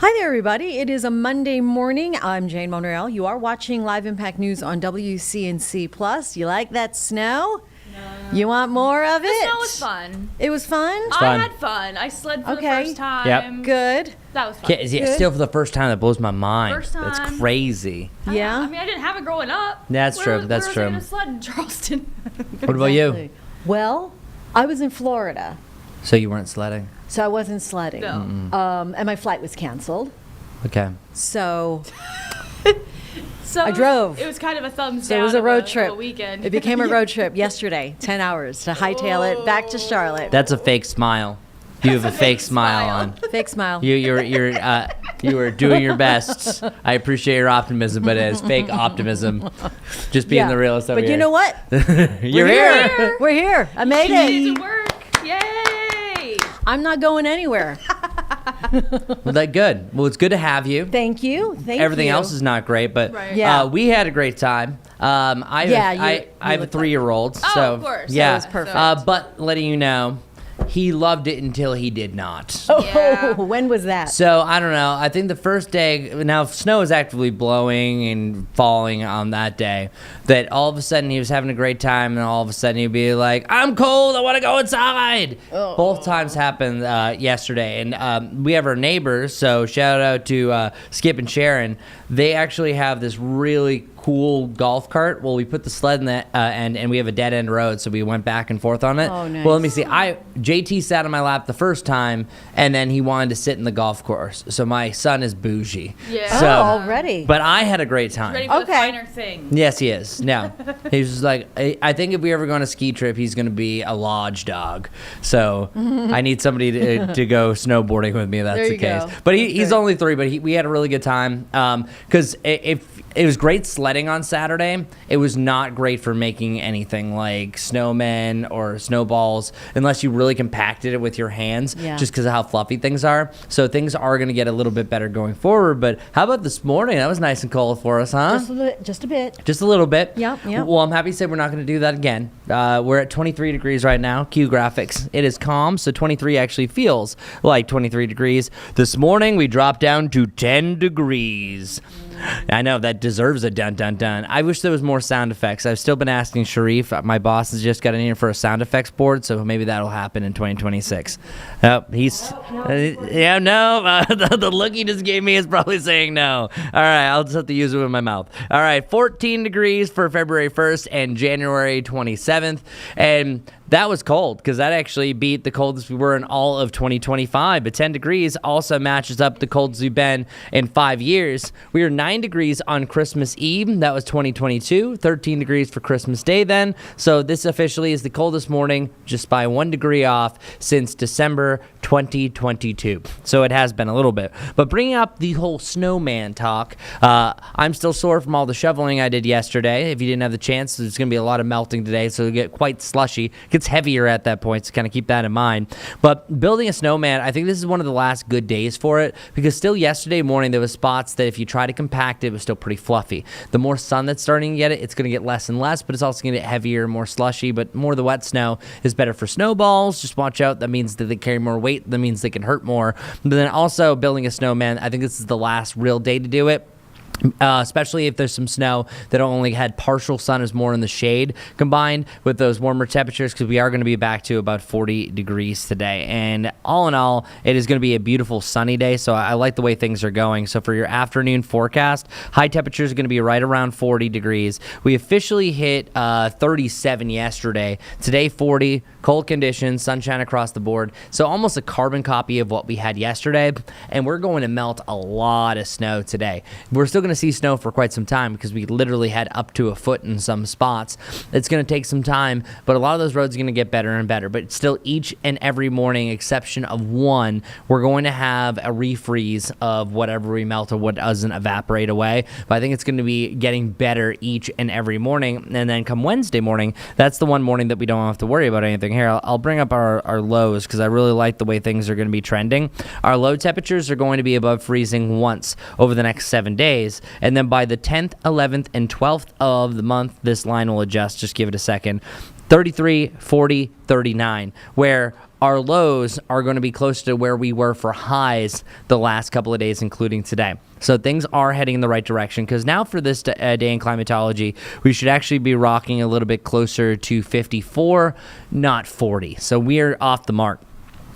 Hi there, everybody. It is a Monday morning. I'm Jane Monreal. You are watching Live Impact News on WCNC Plus. You like that snow? No. You want more of it? The snow was fun. It was fun? I had fun. I slid for the first time. Yep. Good. That was fun. Yeah, still for the first time, that blows my mind. First time. That's crazy. Yeah? I mean, I didn't have it growing up. That's true. That's true. Where was I going to sled in Charleston? What about you? Well, I was in Florida, So you weren't sledding? so I wasn't sledding. No. And my flight was canceled. Okay. So So I drove. It was kind of a thumbs So down. it was a road of trip. Weekend. It became a road trip yesterday, 10 hours to hightail it back to Charlotte. That's a fake smile. You have a fake smile on. Fake smile. You were doing your best. I appreciate your optimism, but it's fake optimism. Just being the realist over But here. you know what? You're here. We're here. I made You it. need to work. Yay! I'm not going anywhere. Well, that's good. Well, it's good to have you. Thank you. Thank Everything you. else is not great, but Right. Yeah. we had a great time. I have a looked 3-year-old, Oh, so of course. yeah, That was perfect. but letting you know, he loved it until he did not. Oh, Yeah. when was that? So I don't know. I think the first day, now snow is actively blowing and falling on that day, that all of a sudden he was having a great time, and all of a sudden he'd be like, "I'm cold. I want to go inside." Oh. Both times happened yesterday, and we have our neighbors. So shout out to Skip and Sharon. They actually have this really cool golf cart. Well, we put the sled in that, and we have a dead end road, so we went back and forth on it. Oh, nice. Well, let me see. JT sat on my lap the first time, and then he wanted to sit in the golf course. So my son is bougie. Yeah. So, Oh, already. but I had a great time. Ready for the Okay. finer thing. Yes, he is. No, he's just like, I think if we ever go on a ski trip, he's going to be a lodge dog. So I need somebody to go snowboarding with me if that's There the you case. go. But That's he's great. only 3, but we had a really good time. Because if it was great sledding on Saturday, it was not great for making anything like snowmen or snowballs unless you really compacted it with your hands, Yeah. just because of how fluffy things are. So things are going to get a little bit better going forward. But how about this morning? That was nice and cold for us, huh? Just a bit. Just a little bit. Yep. Well, I'm happy to say we're not going to do that again. We're at 23 degrees right now. Cue graphics. It is calm, so 23 actually feels like 23 degrees. This morning, we dropped down to 10 degrees. I know, that deserves a dun dun dun. I wish there was more sound effects. I've still been asking Sharif. My boss has just got in here for a sound effects board, so maybe that'll happen in 2026. The look he just gave me is probably saying no. All right, I'll just have to use it with my mouth. All right, 14 degrees for February 1st and January 27th. And that was cold because that actually beat the coldest we were in all of 2025. But 10 degrees also matches up the coldest we've been in 5 years. We were 9 degrees on Christmas Eve. That was 2022. 13 degrees for Christmas Day then. So this officially is the coldest morning, just by 1 degree off, since December 2022. So it has been a little bit. But bringing up the whole snowman talk, I'm still sore from all the shoveling I did yesterday. If you didn't have the chance, there's going to be a lot of melting today, so it'll get quite slushy. It gets heavier at that point, so kind of keep that in mind. But building a snowman, I think this is one of the last good days for it, because still yesterday morning there was spots that if you try to compact it, it was still pretty fluffy. The more sun that's starting to get it, it's going to get less and less, but it's also going to get heavier, more slushy. But more of the wet snow is better for snowballs. Just watch out. That means that they carry more weight. That means they can hurt more. But then also building a snowman, I think this is the last real day to do it. Especially if there's some snow that only had partial sun, is more in the shade, combined with those warmer temperatures, because we are going to be back to about 40 degrees today. And all in all, it is going to be a beautiful sunny day, so I like the way things are going. So for your afternoon forecast, high temperatures are going to be right around 40 degrees. We officially hit 37 yesterday. Today, 40. Cold conditions, sunshine across the board. So almost a carbon copy of what we had yesterday. And we're going to melt a lot of snow today. We're still going to see snow for quite some time, because we literally had up to a foot in some spots. It's going to take some time, but a lot of those roads are going to get better and better. But still, each and every morning, exception of one, we're going to have a refreeze of whatever we melt or what doesn't evaporate away. But I think it's going to be getting better each and every morning. And then come Wednesday morning, that's the one morning that we don't have to worry about anything. Here, I'll bring up our lows, because I really like the way things are going to be trending. Our low temperatures are going to be above freezing once over the next 7 days. And then by the 10th, 11th, and 12th of the month, this line will adjust. Just give it a second. 33, 40, 39, where our lows are going to be close to where we were for highs the last couple of days, including today. So things are heading in the right direction, because now for this day in climatology, we should actually be rocking a little bit closer to 54, not 40. So we're off the mark.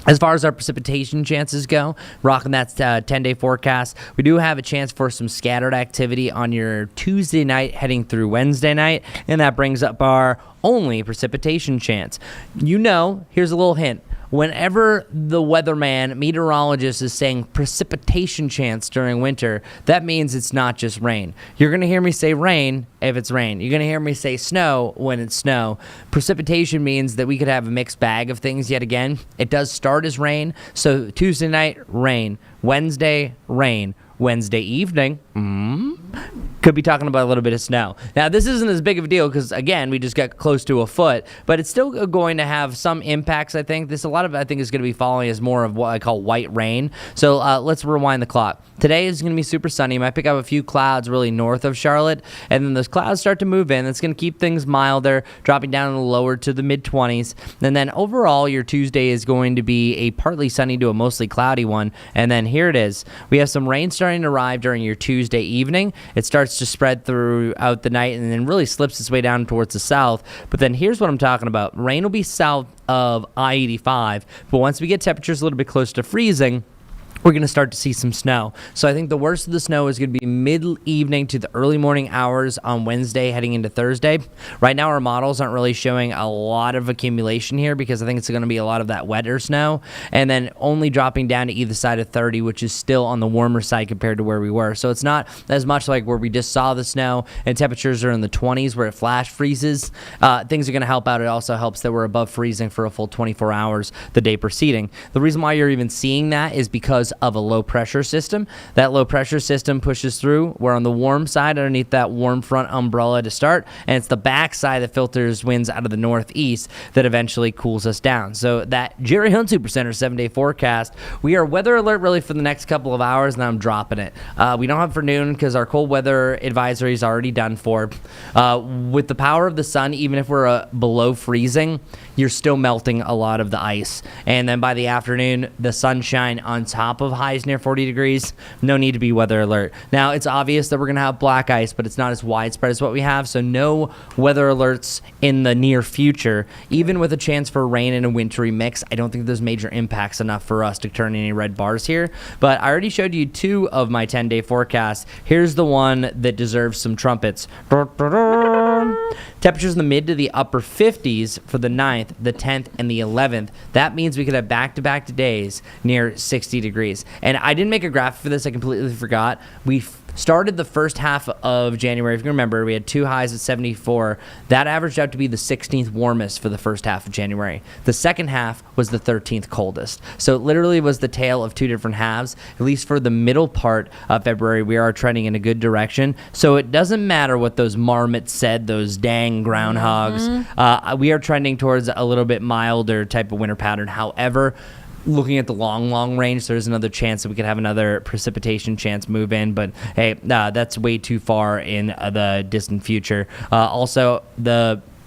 As far as our precipitation chances go, rocking that 10-day forecast, we do have a chance for some scattered activity on your Tuesday night heading through Wednesday night, and that brings up our only precipitation chance. Here's a little hint. Whenever the weatherman, meteorologist is saying precipitation chance during winter, that means it's not just rain. You're going to hear me say rain if it's rain. You're going to hear me say snow when it's snow. Precipitation means that we could have a mixed bag of things yet again. It does start as rain. So Tuesday night, rain. Wednesday, rain. Wednesday evening, could be talking about a little bit of snow. Now, this isn't as big of a deal because, again, we just got close to a foot, but it's still going to have some impacts, I think. Is going to be following as more of what I call white rain. So let's rewind the clock. Today is going to be super sunny. You might pick up a few clouds really north of Charlotte, and then those clouds start to move in. It's going to keep things milder, dropping down lower to the mid-20s. And then overall, your Tuesday is going to be a partly sunny to a mostly cloudy one. And then here it is. We have some rain starting to arrive during your Tuesday evening. It starts to spread throughout the night and then really slips its way down towards the south. But then here's what I'm talking about. Rain will be south of I-85, but once we get temperatures a little bit close to freezing, we're going to start to see some snow. So I think the worst of the snow is going to be mid-evening to the early morning hours on Wednesday heading into Thursday. Right now our models aren't really showing a lot of accumulation here because I think it's going to be a lot of that wetter snow, and then only dropping down to either side of 30, which is still on the warmer side compared to where we were. So it's not as much like where we just saw the snow and temperatures are in the 20s where it flash freezes. Things are going to help out. It also helps that we're above freezing for a full 24 hours the day preceding. The reason why you're even seeing that is because of a low pressure system. That low pressure system pushes through. We're on the warm side underneath that warm front umbrella to start, and it's the back side that filters winds out of the northeast that eventually cools us down. So that Jerry Hunt Supercenter 7-day forecast, we are weather alert really for the next couple of hours, and I'm dropping it. We don't have for noon because our cold weather advisory is already done for. With the power of the sun, even if we're below freezing, you're still melting a lot of the ice. And then by the afternoon, the sunshine on top of highs near 40 degrees, no need to be weather alert. Now, it's obvious that we're going to have black ice, but it's not as widespread as what we have, so no weather alerts in the near future. Even with a chance for rain and a wintry mix, I don't think there's major impacts enough for us to turn any red bars here. But I already showed you 2 of my 10-day forecasts. Here's the one that deserves some trumpets. Temperatures in the mid to the upper 50s for the 9th, the 10th, and the 11th. That means we could have back-to-back days near 60 degrees. And I didn't make a graphic for this. I completely forgot. We started the first half of January. If you remember, we had 2 highs at 74. That averaged out to be the 16th warmest for the first half of January. The second half was the 13th coldest. So it literally was the tale of 2 different halves. At least for the middle part of February, we are trending in a good direction. So it doesn't matter what those marmots said, those dang groundhogs. We are trending towards a little bit milder type of winter pattern. However, looking at the long range, there's another chance that we could have another precipitation chance move in, but hey, that's way too far in the distant future. Also,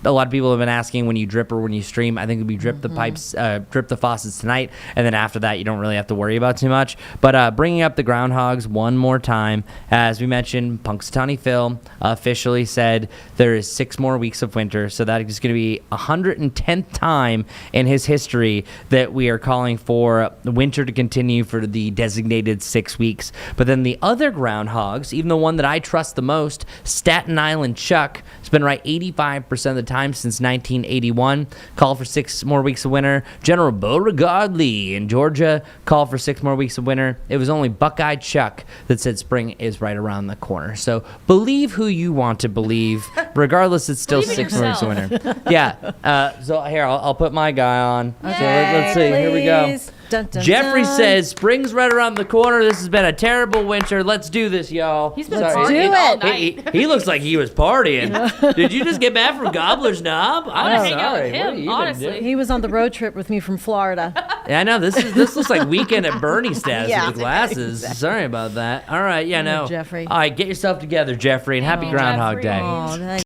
a lot of people have been asking when you drip or when you stream. I think we drip the pipes, drip the faucets tonight, and then after that, you don't really have to worry about too much. But bringing up the groundhogs one more time, as we mentioned, Punxsutawney Phil officially said there is 6 more weeks of winter, so that is going to be 110th time in his history that we are calling for winter to continue for the designated 6 weeks. But then the other groundhogs, even the one that I trust the most, Staten Island Chuck, has been right 85% of the time since 1981. Call for 6 more weeks of winter. General Beauregard Lee in Georgia called for 6 more weeks of winter. It was only Buckeye Chuck that said spring is right around the corner. So believe who you want to believe. Regardless, it's still Believe in 6 more weeks of yourself. winter. Yeah. So here, I'll put my guy on. So let's see. Please. Here we go. Dun, dun, Jeffrey dun. says spring's right around the corner. This has been a terrible winter. Let's do this, y'all. He's been Let's partying do all it. night. He looks like he was partying. Did you just get back from Gobbler's Knob? I I'm want to hang out sorry. with What have him, you been honestly. doing? He was on the road trip with me from Florida. Yeah, I know. This looks like Weekend at Bernie status Yeah. with the glasses. Sorry about that. All right, yeah, no. Jeffrey. All right, get yourself together, Jeffrey, and happy Oh, Groundhog Jeffrey. Day. Oh,